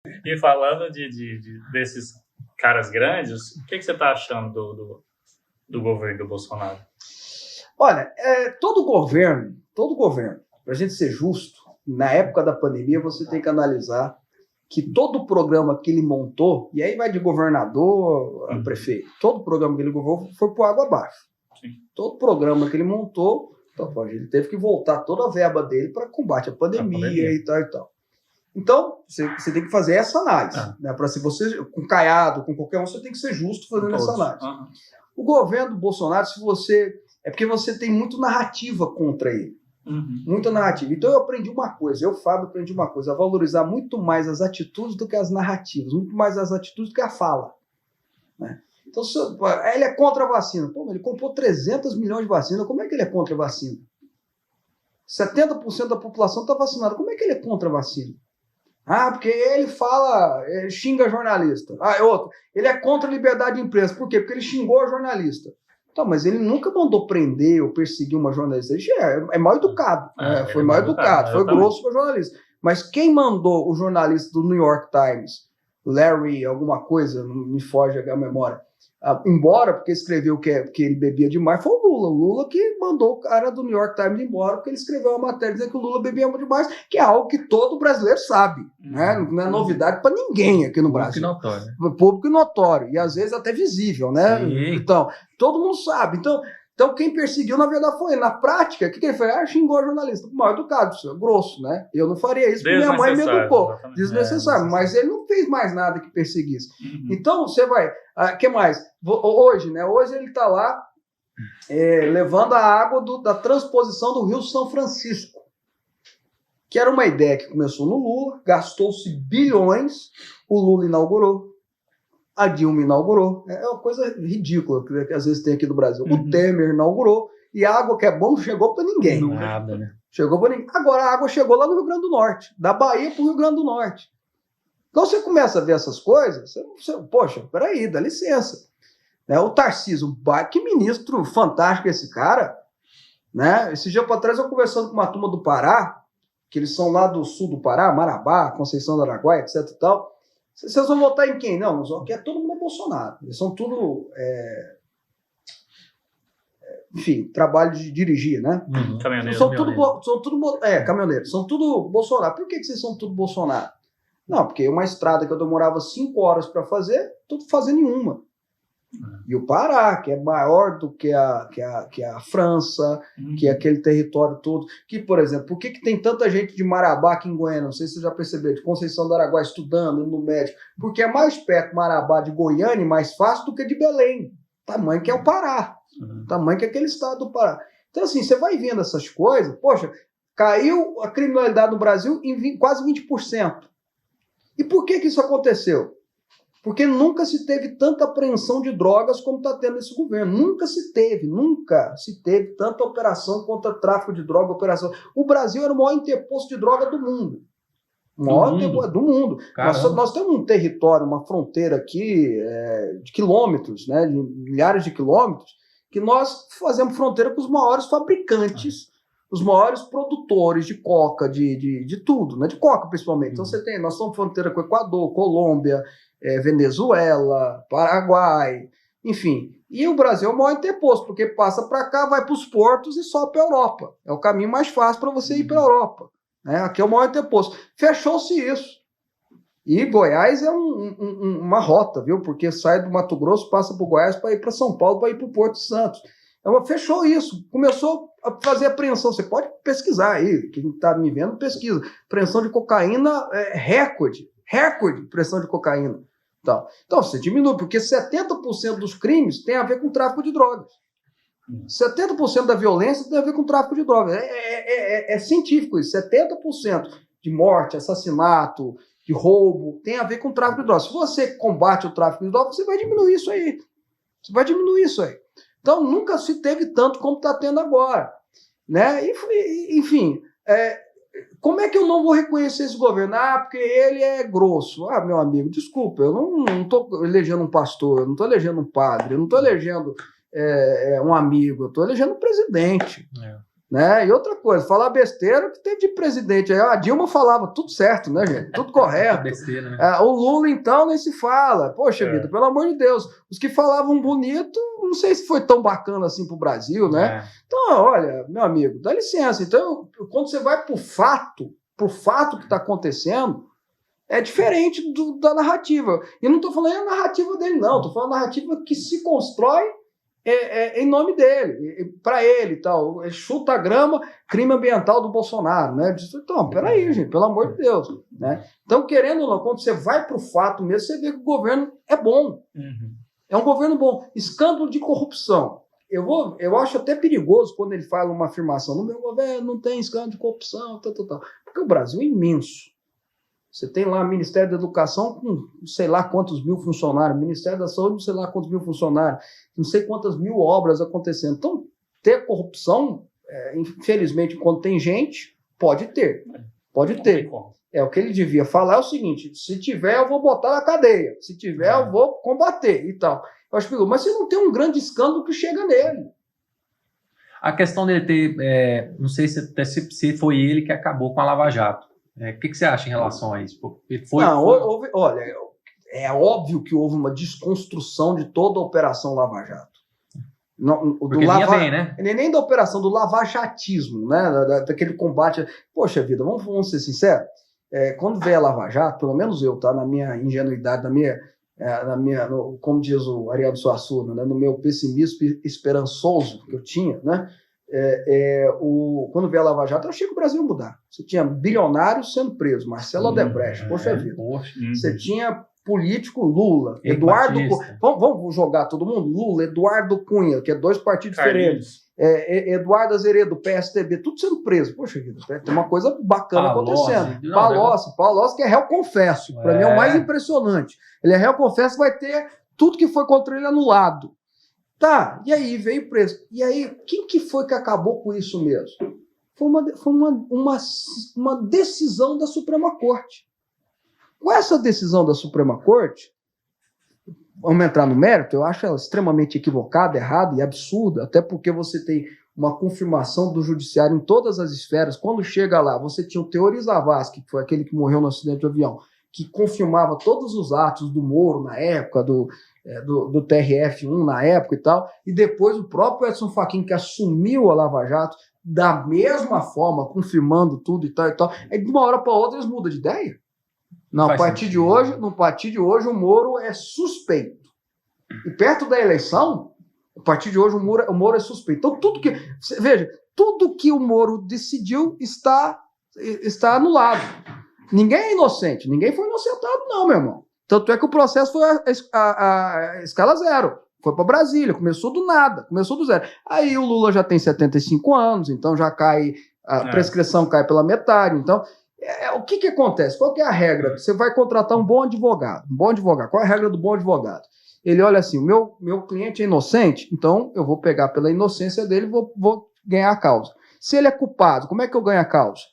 E falando desses caras grandes, o que você está achando do governo do Bolsonaro? Olha, todo governo, para a gente ser justo, na época da pandemia você tem que analisar que todo o programa que ele montou, e aí vai de governador a prefeito, todo o programa que ele governou foi por água abaixo. Sim. Todo programa que ele montou, então, ele teve que voltar toda a verba dele para combate à pandemia e tal e tal. Então, você tem que fazer essa análise. Né? Para se você, com Caiado, com qualquer um, você tem que ser justo fazendo essa análise. O governo do Bolsonaro, se você... É porque você tem muito narrativa contra ele. Muita narrativa. Então eu aprendi uma coisa, Fábio, aprendi uma coisa, a valorizar muito mais as atitudes do que as narrativas, muito mais as atitudes do que a fala. Né? Então, ele é contra a vacina. Pô, ele comprou 300 milhões de vacinas, como é que ele é contra a vacina? 70% da população está vacinada, como é que ele é contra a vacina? Ah, porque ele xinga jornalista. Outro, ele é contra a liberdade de imprensa. Por quê? Porque ele xingou a jornalista. Então, mas ele nunca mandou prender ou perseguir uma jornalista. Ele é mal educado. Foi mal educado, foi grosso com a jornalista. Mas quem mandou o jornalista do New York Times, Larry alguma coisa, não me foge a memória, embora, porque escreveu que ele bebia demais, foi o Lula. O Lula que mandou o cara do New York Times embora, porque ele escreveu uma matéria dizendo que o Lula bebia demais, que é algo que todo brasileiro sabe. Né? Não é novidade para ninguém aqui no Brasil. Público e notório. E às vezes até visível, né? Então, todo mundo sabe. Então, quem perseguiu, na verdade, foi ele. Na prática, o que ele fez? Xingou a jornalista. Mal educado, grosso, né? Eu não faria isso, porque minha mãe me educou. Desnecessário. Mas ele não fez mais nada que perseguisse. Então, você vai... O que mais? Hoje, né? Hoje ele está lá levando a água da transposição do Rio São Francisco, que era uma ideia que começou no Lula, gastou-se bilhões, o Lula inaugurou, a Dilma inaugurou. É uma coisa ridícula que às vezes tem aqui no Brasil. O Temer inaugurou, e a água que é bom não chegou para ninguém. Nada, né? Chegou para ninguém. Agora a água chegou lá no Rio Grande do Norte, da Bahia para o Rio Grande do Norte. Então você começa a ver essas coisas, poxa, peraí, dá licença. O Tarcísio, que ministro fantástico esse cara. Né? Esse dia para trás eu conversando com uma turma do Pará, que eles são lá do sul do Pará, Marabá, Conceição do Araguaia, etc e tal. Vocês vão votar em quem? Não, aqui todo mundo é Bolsonaro. Eles são tudo... enfim, trabalho de dirigir, né? Caminhoneiro. São tudo caminhoneiros. São tudo Bolsonaro. Por que vocês são tudo Bolsonaro? Não, porque uma estrada que eu demorava 5 horas para fazer, estou fazendo em uma. E o Pará, que é maior do que a França, que é aquele território todo. Que, por exemplo, por que tem tanta gente de Marabá aqui em Goiânia? Não sei se você já percebeu, de Conceição do Araguaia estudando, indo no médico. Porque é mais perto Marabá de Goiânia, mais fácil do que de Belém. Tamanho que é o Pará. Tamanho que é aquele estado do Pará. Então, assim, você vai vendo essas coisas. Poxa, caiu a criminalidade no Brasil em quase 20%. E por que isso aconteceu? Porque nunca se teve tanta apreensão de drogas como está tendo esse governo. Nunca se teve tanta operação contra tráfico de droga, O Brasil era o maior interposto de droga do mundo. O maior interposto do mundo. Nós temos um território, uma fronteira aqui de quilômetros, né, de milhares de quilômetros, que nós fazemos fronteira com os maiores fabricantes, os maiores produtores de coca, de tudo, né, de coca principalmente. Então nós temos fronteira com o Equador, Colômbia, Venezuela, Paraguai, enfim. E o Brasil é o maior interposto, porque passa para cá, vai para os portos e sobe para a Europa. É o caminho mais fácil para você ir para a Europa. Né? Aqui é o maior interposto. Fechou-se isso. E Goiás é uma rota, viu? Porque sai do Mato Grosso, passa por Goiás para ir para São Paulo, para ir para o Porto de Santos. Fechou isso. Começou a fazer apreensão. Você pode pesquisar aí. Quem está me vendo, pesquisa. Apreensão de cocaína recorde de pressão de cocaína. Então, você diminui, porque 70% dos crimes tem a ver com tráfico de drogas. 70% da violência tem a ver com tráfico de drogas. É científico isso. 70% de morte, assassinato, de roubo, tem a ver com tráfico de drogas. Se você combate o tráfico de drogas, você vai diminuir isso aí. Então, nunca se teve tanto como está tendo agora. Né? Enfim, como é que eu não vou reconhecer esse governo? Porque ele é grosso. Meu amigo, desculpa, eu não estou elegendo um pastor, eu não estou elegendo um padre, eu não estou elegendo um amigo, eu estou elegendo um presidente. Né? E outra coisa, falar besteira que teve de presidente. Aí a Dilma falava tudo certo, né, gente? Tudo correto. Besteira, né? O Lula, então, nem se fala. Poxa vida, pelo amor de Deus. Os que falavam bonito, não sei se foi tão bacana assim pro Brasil, né? Então, olha, meu amigo, dá licença. Então, quando você vai pro fato que está acontecendo, é diferente da narrativa. E eu não estou falando a narrativa dele, não. Estou falando a narrativa que se constrói em nome dele, para ele e tal. Ele chuta a grama, crime ambiental do Bolsonaro, né? Então, peraí, gente, pelo amor de Deus. Né? Então, querendo ou não, quando você vai para o fato mesmo, você vê que o governo é bom. É um governo bom. Escândalo de corrupção. Eu acho até perigoso quando ele fala uma afirmação: no meu governo não tem escândalo de corrupção, tal. Porque o Brasil é imenso. Você tem lá o Ministério da Educação com sei lá quantos mil funcionários, Ministério da Saúde com sei lá quantos mil funcionários, não sei quantas mil obras acontecendo. Então, ter corrupção, infelizmente, quando tem gente, pode ter. Pode ter. O que ele devia falar é o seguinte: se tiver, eu vou botar na cadeia. Se tiver, eu vou combater e tal. Eu acho perigoso. Mas você não tem um grande escândalo que chega nele. A questão dele ter, não sei se foi ele que acabou com a Lava Jato. O que você acha em relação a isso? Olha, é óbvio que houve uma desconstrução de toda a Operação Lava Jato. Bem, né? Nem da operação, do lavajatismo, né? Daquele combate. Poxa vida, vamos ser sinceros. Quando veio a Lava Jato, pelo menos eu, tá? Na minha ingenuidade, como diz o Ariel Suassuna, né? No meu pessimismo esperançoso que eu tinha, né? Quando veio a Lava Jato, eu achei que o Brasil ia mudar. Você tinha bilionários sendo presos, Marcelo Odebrecht, poxa vida. Você tinha político Lula, Eduardo Cunha. Vamos jogar todo mundo? Lula, Eduardo Cunha, que é dois partidos diferentes. Eduardo Azeredo, PSDB, tudo sendo preso. Poxa vida, tem uma coisa bacana acontecendo. Palocci, que é réu confesso. Para mim é o mais impressionante. Ele é réu confesso, vai ter tudo que foi contra ele anulado. Tá, e aí veio preso. E aí, quem que foi que acabou com isso mesmo? Foi uma decisão da Suprema Corte. Com essa decisão da Suprema Corte, vamos entrar no mérito, eu acho ela extremamente equivocada, errada e absurda, até porque você tem uma confirmação do judiciário em todas as esferas. Quando chega lá, você tinha o Teori Zavascki, que foi aquele que morreu no acidente de avião, que confirmava todos os atos do Moro na época, do TRF1 na época e tal, e depois o próprio Edson Fachin, que assumiu a Lava Jato, da mesma forma, confirmando tudo e tal. Aí de uma hora para outra eles mudam de ideia. Não, no partir de hoje o Moro é suspeito. E perto da eleição, a partir de hoje o Moro é suspeito. Então tudo que o Moro decidiu está anulado. Ninguém é inocente, ninguém foi inocentado não, meu irmão. Tanto é que o processo foi a escala zero. Foi para Brasília, começou do nada, começou do zero. Aí o Lula já tem 75 anos, então já cai, a prescrição cai pela metade. Então, o que acontece? Qual que é a regra? Você vai contratar um bom advogado. Qual é a regra do bom advogado? Ele olha assim, o meu cliente é inocente, então eu vou pegar pela inocência dele e vou ganhar a causa. Se ele é culpado, como é que eu ganho a causa?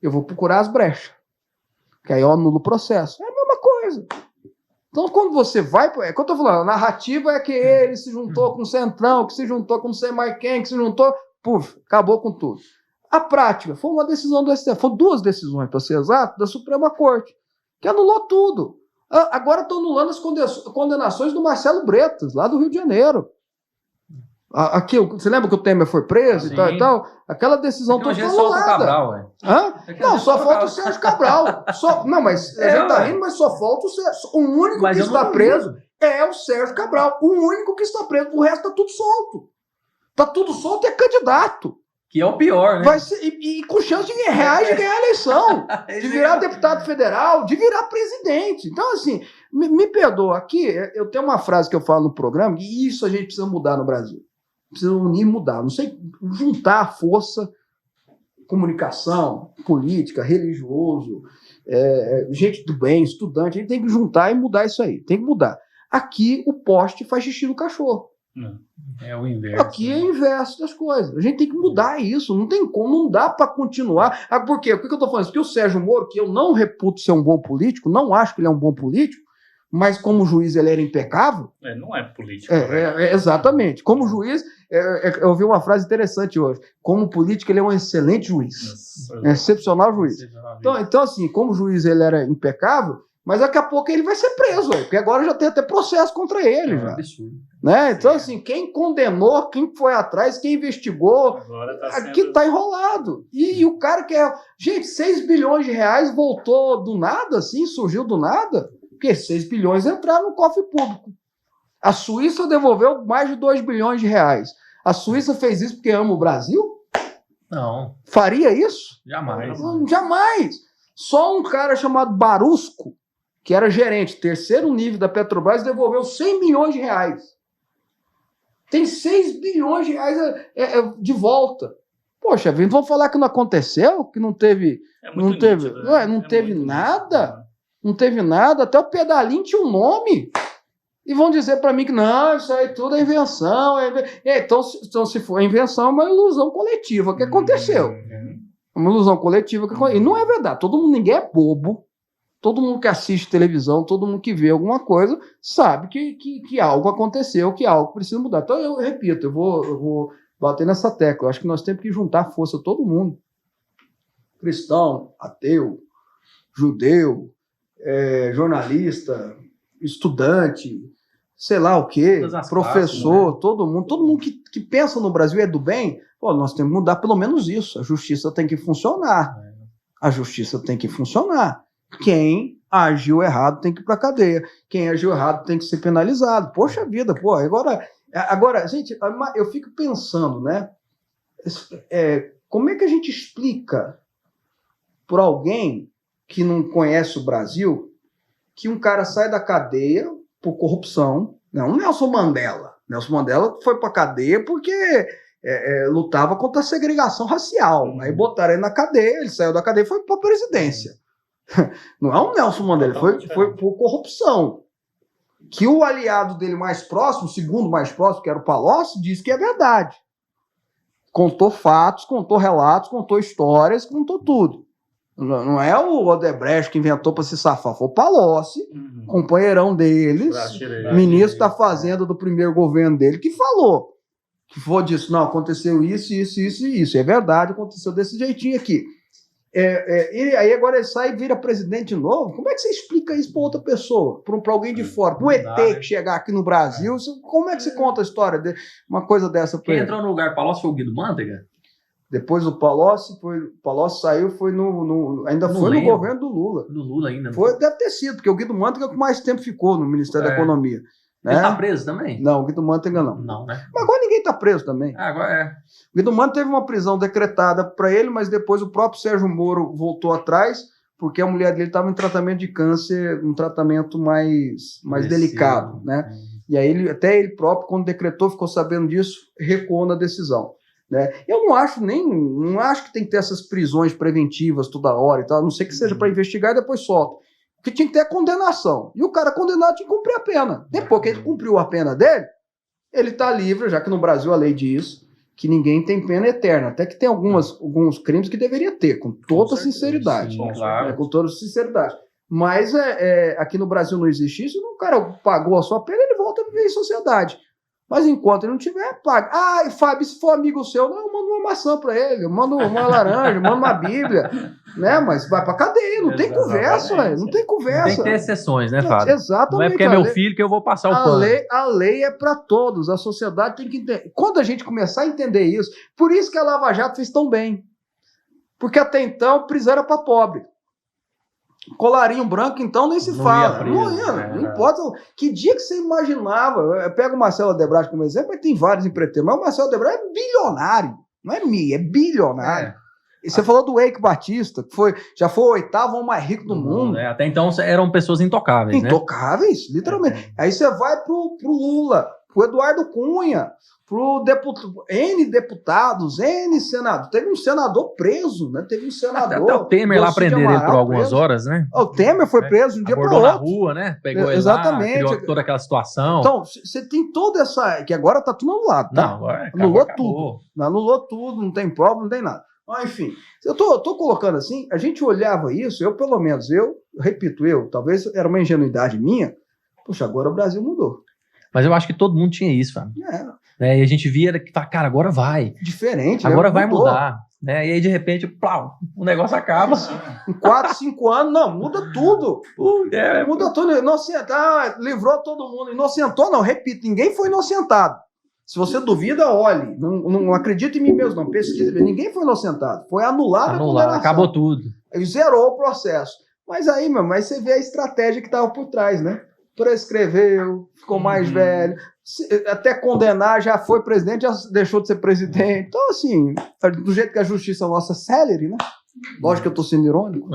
Eu vou procurar as brechas. Que aí eu anulo o processo. É a mesma coisa. Então, quando você vai... É o que eu estou falando. A narrativa é que ele se juntou com o Centrão, que se juntou com não sei mais quem, que se juntou... Puf, acabou com tudo. A prática foi uma decisão do STF. Foram duas decisões, para ser exato, da Suprema Corte, que anulou tudo. Agora estão anulando as condenações do Marcelo Bretas, lá do Rio de Janeiro. Aqui, você lembra que o Temer foi preso e tal? Aquela decisão toda foi anulada. Não, só falta o Sérgio Cabral. Não, mas a gente tá rindo, mas só falta o Sérgio. O único que está preso é o Sérgio Cabral. O único que está preso. O resto tá tudo solto. Tá tudo solto e é candidato. Que é o pior, né? Vai ser, e com chance de reais de ganhar a eleição. De virar deputado federal, de virar presidente. Então, assim, me perdoa. Aqui, eu tenho uma frase que eu falo no programa, e isso a gente precisa mudar no Brasil. Precisa unir e mudar. Não sei, juntar a força, comunicação, política, religioso, gente do bem, estudante. A gente tem que juntar e mudar isso aí. Tem que mudar. Aqui, o poste faz xixi no cachorro. É o inverso. Aqui é o inverso das coisas. A gente tem que mudar isso. Não tem como, não dá para continuar. Por quê? Por que eu estou falando isso? Porque o Sérgio Moro, que eu não reputo ser um bom político, não acho que ele é um bom político, mas como juiz ele era impecável. Não é político. Né? Exatamente. Como juiz, eu ouvi uma frase interessante hoje. Como político, ele é um excelente juiz. Excepcional juiz. Então, assim, como juiz ele era impecável, mas daqui a pouco ele vai ser preso, porque agora já tem até processo contra ele. Já. Absurdo. Né? Então, assim, quem condenou, quem foi atrás, quem investigou, aqui está enrolado. E o cara que é... Gente, 6 bilhões de reais voltou do nada, assim, surgiu do nada, porque 6 bilhões entraram no cofre público. A Suíça devolveu mais de 2 bilhões de reais. A Suíça fez isso porque ama o Brasil? Não. Faria isso? Jamais. Não, jamais. Só um cara chamado Barusco, que era gerente, terceiro nível da Petrobras, devolveu 100 milhões de reais. Tem 6 bilhões de reais de volta. Poxa, vamos falar que não aconteceu, que não teve, não teve, nítido, né? Não teve nada, nítido. Não teve nada, até o pedalinho tinha um nome. E vão dizer para mim que não, isso aí tudo é invenção. Então, se for invenção, é uma ilusão coletiva que aconteceu. Uma ilusão coletiva que aconteceu. E não é verdade, ninguém é bobo. Todo mundo que assiste televisão, todo mundo que vê alguma coisa, sabe que algo aconteceu, que algo precisa mudar. Então, eu repito, eu vou bater nessa tecla. Eu acho que nós temos que juntar força, todo mundo. Cristão, ateu, judeu, jornalista, estudante, sei lá o quê, professor, classes, né? Todo mundo que pensa no Brasil é do bem, nós temos que mudar pelo menos isso. A justiça tem que funcionar. A justiça tem que funcionar. Quem agiu errado tem que ir para a cadeia. Quem agiu errado tem que ser penalizado. Poxa vida, agora, gente, eu fico pensando, né? Como é que a gente explica para alguém que não conhece o Brasil que um cara sai da cadeia por corrupção? Não, Nelson Mandela. Nelson Mandela foi para a cadeia porque lutava contra a segregação racial. Aí botaram ele na cadeia, ele saiu da cadeia e foi para a presidência. Não é o Nelson Mandela, foi por corrupção. Que o aliado dele mais próximo, o segundo mais próximo, que era o Palocci, disse que é verdade. Contou fatos, contou relatos, contou histórias, contou tudo. Não é o Odebrecht que inventou para se safar, foi o Palocci, companheirão deles, ministro da Fazenda do primeiro governo dele, que falou. Que foi disso, não, aconteceu isso, isso, isso e isso. É verdade, aconteceu desse jeitinho aqui. E aí agora ele sai e vira presidente de novo. Como é que você explica isso para outra pessoa? Para alguém de fora? Para o ET que chegar aqui no Brasil? Como é que você conta a história de uma coisa dessa? Quem entrou no lugar do Palocci foi o Guido Mantega? Depois o Palocci saiu, foi ainda não foi lembro. No governo do Lula. Do Lula ainda. Deve ter sido, porque o Guido Mantega é o que mais tempo ficou no Ministério da Economia. Ele tá preso também? Não, o Guido Mantega não. Não, né? Mas agora ninguém tá preso também. Agora O Guido Mantega teve uma prisão decretada para ele, mas depois o próprio Sérgio Moro voltou atrás, porque a mulher dele estava em tratamento de câncer, um tratamento mais delicado, né? E aí até ele próprio, quando decretou, ficou sabendo disso, recuou na decisão. Né? Eu não acho que tem que ter essas prisões preventivas toda hora e tal, a não ser que seja para investigar e depois solta. Que tinha que ter condenação. E o cara condenado tinha que cumprir a pena. Depois que ele cumpriu a pena dele, ele está livre, já que no Brasil a lei diz que ninguém tem pena eterna. Até que tem alguns crimes que deveria ter, com toda sinceridade. Sim, claro. Com toda sinceridade. Mas aqui no Brasil não existe isso. O cara pagou a sua pena, ele volta a viver em sociedade. Mas enquanto ele não tiver, paga. Ah, e Fábio, se for amigo seu, não, eu mando uma maçã para ele, eu mando uma laranja, eu mando uma bíblia, né? Mas vai pra cadeia, não tem conversa, velho. Não tem conversa. Tem que ter exceções, né, Fábio? Exatamente. Não é porque é meu filho que eu vou passar o pano. A lei é para todos, a sociedade tem que entender. Quando a gente começar a entender isso, por isso que a Lava Jato fez tão bem. Porque até então, prisão era para pobre. Colarinho branco, então, nem se fala. Não importa. Que dia que você imaginava? Eu pego o Marcelo Odebrecht como exemplo, mas tem vários empreiteiros. Mas o Marcelo Odebrecht é bilionário. Não é é bilionário. E você falou do Eike Batista, que já foi o oitavo homem mais rico do mundo. Até então eram pessoas intocáveis, né? Intocáveis, literalmente. Aí você vai pro Lula, pro Eduardo Cunha, pro N deputados, N senadores. Teve um senador preso, né? Teve um senador. Até o Temer lá prender ele por algumas horas, né? O Temer foi preso de um dia para outro. Na rua, né? Pegou ele lá, criou toda aquela situação. Então, você tem toda essa... Que agora tá tudo anulado, tá? Não, agora anulou tudo. Anulou tudo, não tem prova, não tem nada. Mas, enfim, eu tô colocando assim, a gente olhava isso, eu pelo menos, talvez era uma ingenuidade minha, Puxa, agora o Brasil mudou. Mas eu acho que todo mundo tinha isso, Fábio. E a gente via que, cara, agora vai. Diferente, Agora né? vai Mudou. mudar. Né? E aí, de repente, plau, o negócio acaba. Em 4, 5 anos, não, muda tudo. Muda tudo. Inocentar, livrou todo mundo. Inocentou, não, repito, ninguém foi inocentado. Se você duvida, olhe. Não acredita em mim mesmo, não. Pesquisa. Ninguém foi inocentado. Foi anulado a condenação. Acabou tudo. Aí zerou o processo. Mas aí, mas você vê a estratégia que estava por trás, né? Prescreveu, ficou mais velho, até condenar, já foi presidente, já deixou de ser presidente. Então, assim, do jeito que a justiça nossa é célere, né? Lógico que eu tô sendo irônico.